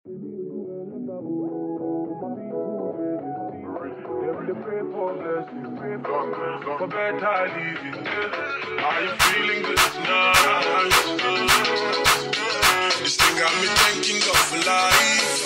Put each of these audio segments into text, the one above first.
For better living, are you feeling good tonight? This thing got me thinking of life.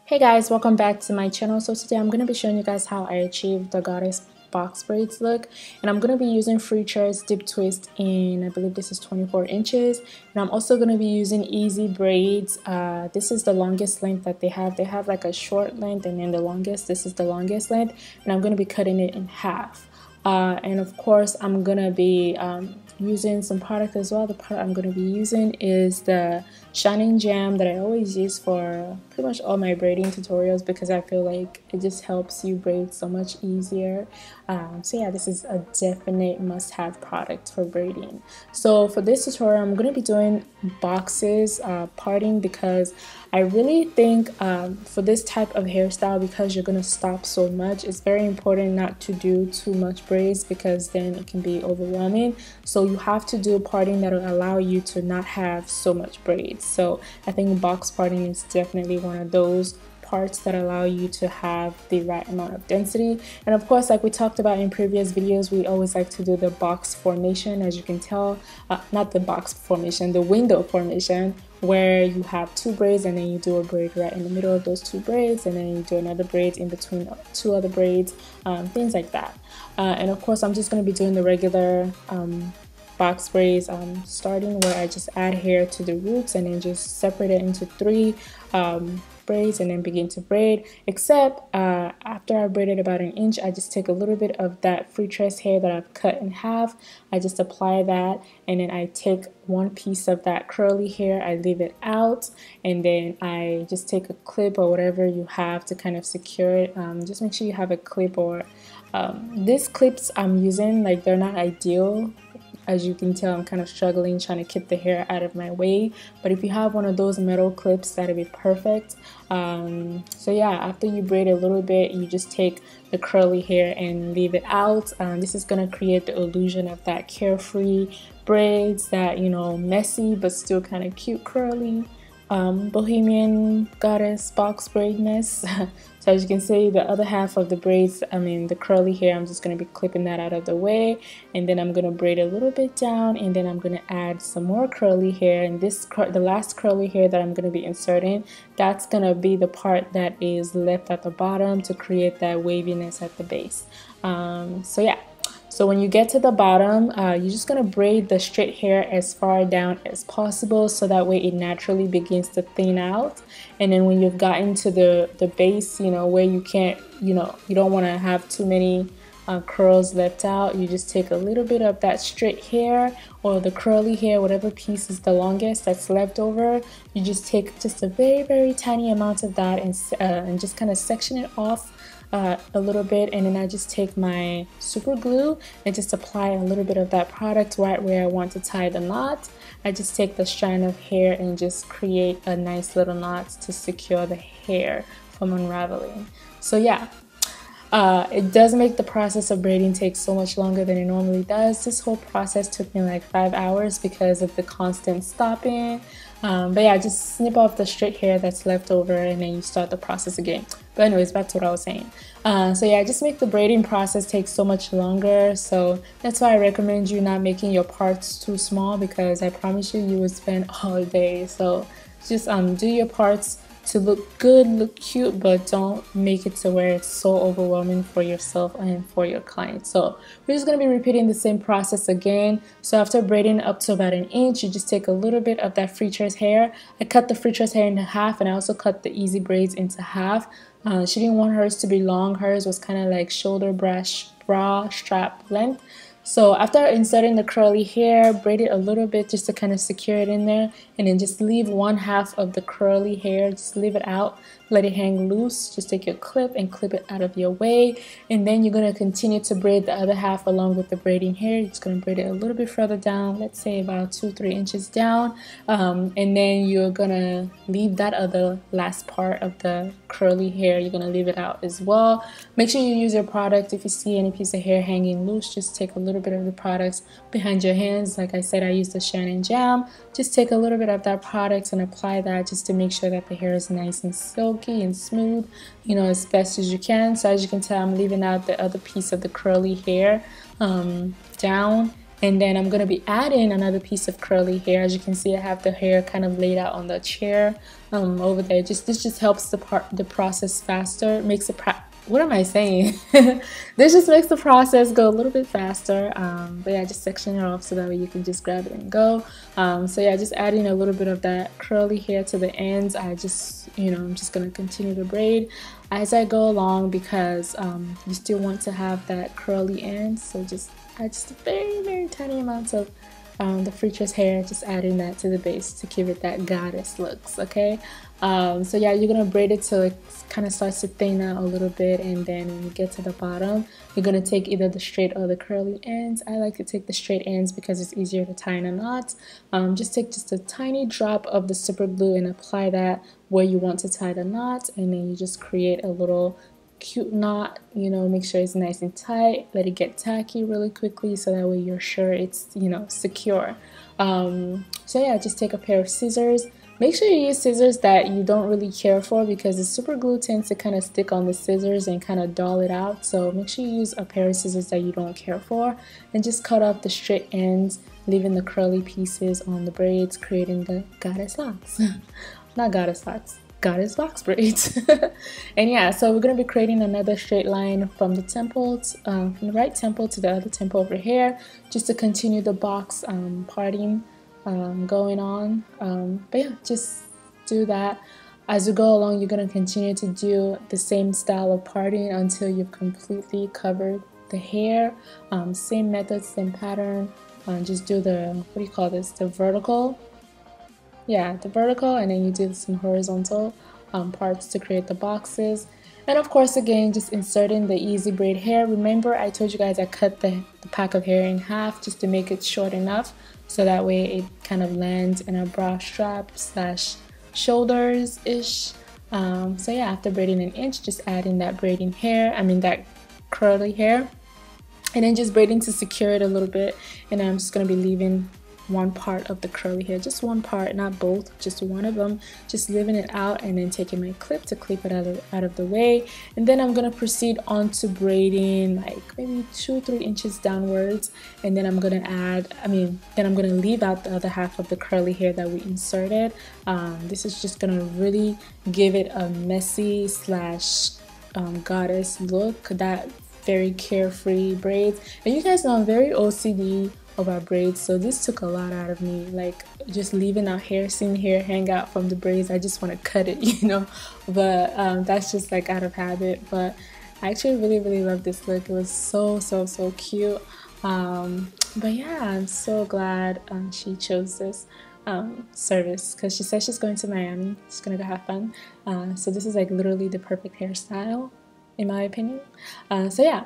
Hey guys, welcome back to my channel. So today I'm going to be showing you guys how I achieved the goddess box braids look, and I'm going to be using Freecher's dip twist in, I believe this is 24 inches, and I'm also going to be using easy braids. This is the longest length that they have like a short length and then the longest. This is the longest length, and I'm going to be cutting it in half. And of course I'm going to be using some product as well. The product I'm going to be using is the Shining Jam that I always use for pretty much all my braiding tutorials because I feel like it just helps you braid so much easier. So yeah, this is a definite must-have product for braiding. So for this tutorial I'm going to be doing boxes, parting, because I really think for this type of hairstyle, because you're going to stop so much, it's very important not to do too much braids because then it can be overwhelming. So you have to do parting that will allow you to not have so much braids. So I think box parting is definitely one of those parts that allow you to have the right amount of density. And of course, like we talked about in previous videos, we always like to do the box formation, as you can tell, not the box formation, the window formation, where you have two braids and then you do a braid right in the middle of those two braids, and then you do another braid in between two other braids, things like that. And of course, I'm just going to be doing the regular box braids, starting where I just add hair to the roots and then just separate it into three braids and then begin to braid. Except after I braided about an inch, I just take a little bit of that Freecher's hair that I've cut in half. I just apply that, and then I take one piece of that curly hair, I leave it out, and then I just take a clip or whatever you have to kind of secure it. Just make sure you have a clip, or these clips I'm using, like, they're not ideal. As you can tell, I'm kind of struggling trying to keep the hair out of my way, but if you have one of those metal clips, that'd be perfect. So yeah, after you braid a little bit, you just take the curly hair and leave it out. This is going to create the illusion of that carefree braids, that, you know, messy but still kind of cute curly bohemian goddess box braid mess. So as you can see, the other half of the braids, I mean the curly hair, I'm just going to be clipping that out of the way, and then I'm going to braid a little bit down, and then I'm going to add some more curly hair, and the last curly hair that I'm going to be inserting, that's going to be the part that is left at the bottom to create that waviness at the base. So yeah. So when you get to the bottom, you're just going to braid the straight hair as far down as possible, so that way it naturally begins to thin out. And then when you've gotten to the base, you know, where you can't, you know, you don't want to have too many curls left out, you just take a little bit of that straight hair or the curly hair, whatever piece is the longest that's left over. You just take just a very tiny amount of that and just kind of section it off a little bit, and then I just take my super glue and just apply a little bit of that product right where I want to tie the knot. I just take the strand of hair and just create a nice little knot to secure the hair from unraveling. So yeah, it does make the process of braiding take so much longer than it normally does. This whole process took me like 5 hours because of the constant stopping. But yeah, just snip off the straight hair that's left over, and then you start the process again. But anyways, back to what I was saying. So yeah, just make the braiding process take so much longer. So that's why I recommend you not making your parts too small, because I promise you would spend all day. So just do your parts to look good, look cute, but don't make it to where it's so overwhelming for yourself and for your client. So we're just going to be repeating the same process again. So after braiding up to about an inch, you just take a little bit of that Freecher's hair. I cut the Freecher's hair into half, and I also cut the easy braids into half. She didn't want hers to be long. Hers was kind of like shoulder bra strap length. So after inserting the curly hair, braid it a little bit just to kind of secure it in there, and then just leave one half of the curly hair, just leave it out, let it hang loose. Just take your clip and clip it out of your way, and then you're going to continue to braid the other half along with the braiding hair. You're just going to braid it a little bit further down, let's say about 2-3 inches down, and then you're going to leave that other last part of the curly hair, you're going to leave it out as well. Make sure you use your product. If you see any piece of hair hanging loose, just take a little little bit of the products behind your hands. Like I said, I use the Shannon Jam. Just take a little bit of that product and apply that just to make sure that the hair is nice and silky and smooth, you know, as best as you can. So as you can tell, I'm leaving out the other piece of the curly hair down. And then I'm going to be adding another piece of curly hair. As you can see, I have the hair kind of laid out on the chair over there. This just helps the process faster. Makes it what am I saying? This just makes the process go a little bit faster. But yeah, just section it off so that way you can just grab it and go. So yeah, just adding a little bit of that curly hair to the ends. I just, you know, I'm just going to continue to braid as I go along because you still want to have that curly end. So just add just a very tiny amount of the Freetress hair, just adding that to the base to give it that goddess looks. Okay, so yeah, you're gonna braid it till it kind of starts to thin out a little bit, and then when you get to the bottom, you're gonna take either the straight or the curly ends. I like to take the straight ends because it's easier to tie in a knot. Just take just a tiny drop of the super glue and apply that where you want to tie the knot, and then you just create a little cute knot. You know, make sure it's nice and tight, let it get tacky really quickly so that way you're sure it's, you know, secure. So yeah, just take a pair of scissors. Make sure you use scissors that you don't really care for because the super glue tends to kind of stick on the scissors and kind of dull it out. So make sure you use a pair of scissors that you don't care for and just cut off the straight ends, leaving the curly pieces on the braids, creating the goddess locks. Not goddess locks, goddess box braids. And yeah, so we're going to be creating another straight line from the temple from the right temple to the other temple over here, just to continue the box parting going on. But yeah, just do that as you go along. You're going to continue to do the same style of parting until you've completely covered the hair. Same method, same pattern. Just do the, what do you call this, the vertical. Yeah, the vertical, and then you do some horizontal parts to create the boxes. And of course, again, just inserting the easy braid hair. Remember, I told you guys I cut the pack of hair in half just to make it short enough so that way it kind of lands in a bra strap slash shoulders ish. So yeah, after braiding an inch, just adding that braiding hair, that curly hair, and then just braiding to secure it a little bit. And I'm just going to be leaving one part of the curly hair, just one part, not both, just one of them, just leaving it out, and then taking my clip to clip it out of the way. And then I'm going to proceed on to braiding like maybe 2-3 inches downwards, and then I'm going to add, then I'm going to leave out the other half of the curly hair that we inserted. This is just going to really give it a messy slash goddess look, that very carefree braids. And you guys know I'm very OCD about braids, so this took a lot out of me, like just leaving out hair, seeing hair hang out from the braids. I just want to cut it, you know, but that's just like out of habit. But I actually really love this look. It was so cute. But yeah, I'm so glad she chose this service because she said she's going to Miami. She's gonna go have fun. So this is like literally the perfect hairstyle in my opinion. So yeah,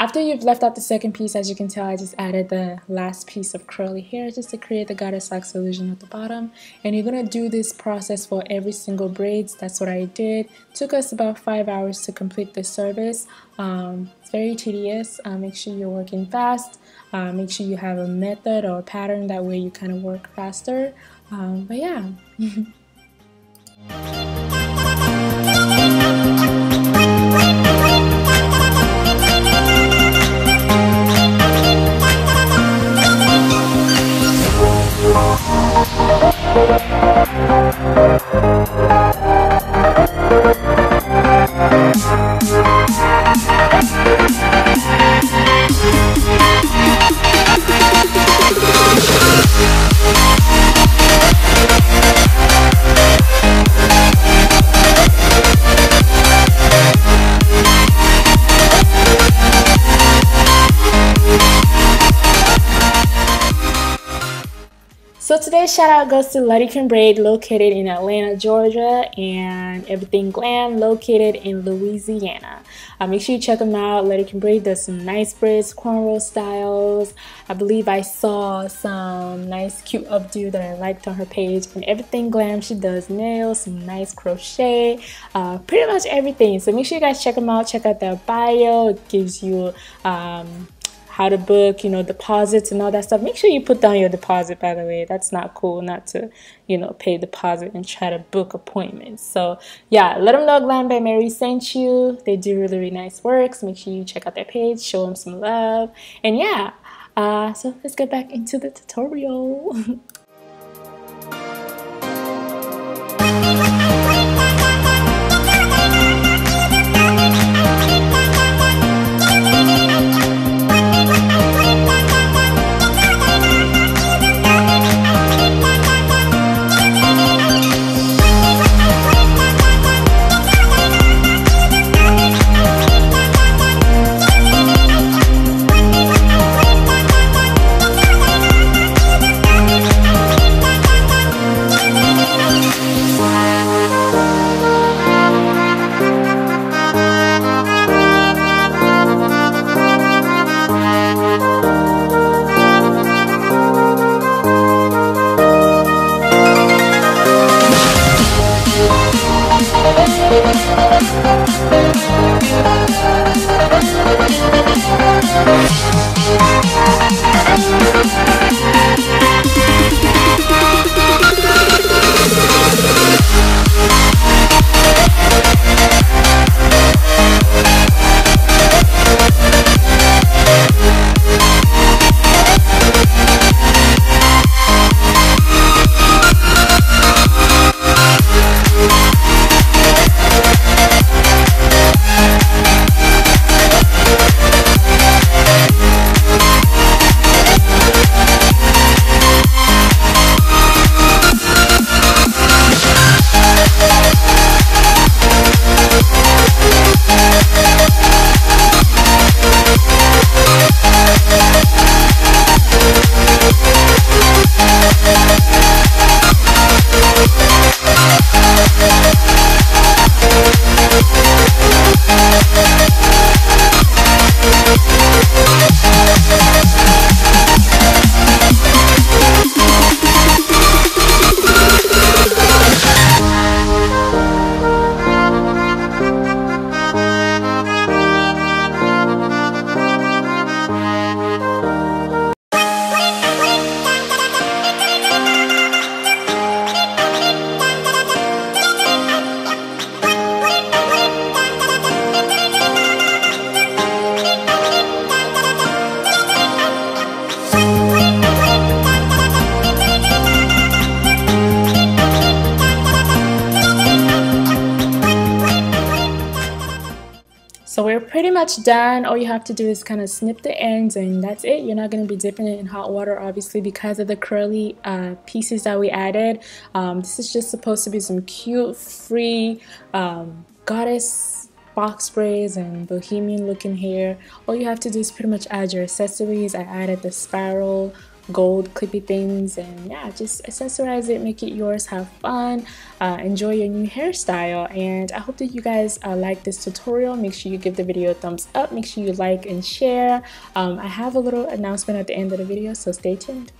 after you've left out the second piece, as you can tell, I just added the last piece of curly hair just to create the goddess locks illusion at the bottom. And you're going to do this process for every single braids. That's what I did. It took us about 5 hours to complete this service. It's very tedious. Make sure you're working fast. Make sure you have a method or a pattern. That way you kind of work faster. But yeah. So today's shout out goes to Letty Can Braid, located in Atlanta, Georgia, and Everything Glam, located in Louisiana. Make sure you check them out. Letty Can Braid does some nice braids, cornrow styles. I believe I saw some nice cute updo that I liked on her page. And Everything Glam, she does nails, some nice crochet, pretty much everything. So make sure you guys check them out. Check out their bio. It gives you how to book, you know, deposits and all that stuff. Make sure you put down your deposit, by the way. That's not cool not to, you know, pay deposit and try to book appointments. So yeah, let them know Glam by Mary sent you. They do really, really nice work. So make sure you check out their page, show them some love. And yeah, so let's get back into the tutorial. So we're pretty much done. All you have to do is kind of snip the ends and that's it. You're not going to be dipping it in hot water, obviously, because of the curly pieces that we added. This is just supposed to be some cute, free goddess box braids and bohemian looking hair. All you have to do is pretty much add your accessories. I added the spiral gold clippy things, and yeah, just accessorize it, make it yours, have fun, enjoy your new hairstyle. And I hope that you guys like this tutorial. Make sure you give the video a thumbs up, make sure you like and share. I have a little announcement at the end of the video, so stay tuned.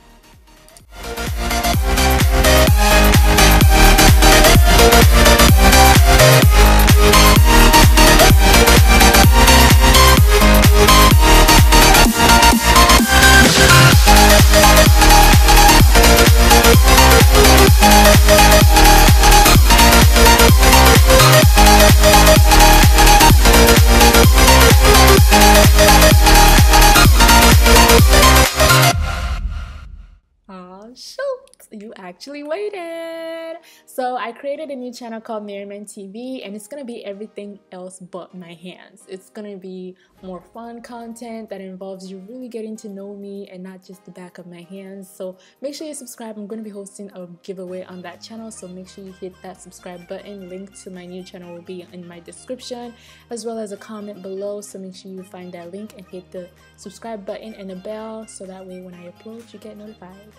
You actually waited. So I created a new channel called Merryman TV, and it's gonna be everything else but my hands. It's gonna be more fun content that involves you really getting to know me and not just the back of my hands. So make sure you subscribe. I'm gonna be hosting a giveaway on that channel, so make sure you hit that subscribe button. Link to my new channel will be in my description, as well as a comment below, so make sure you find that link and hit the subscribe button and the bell, so that way when I upload you get notified.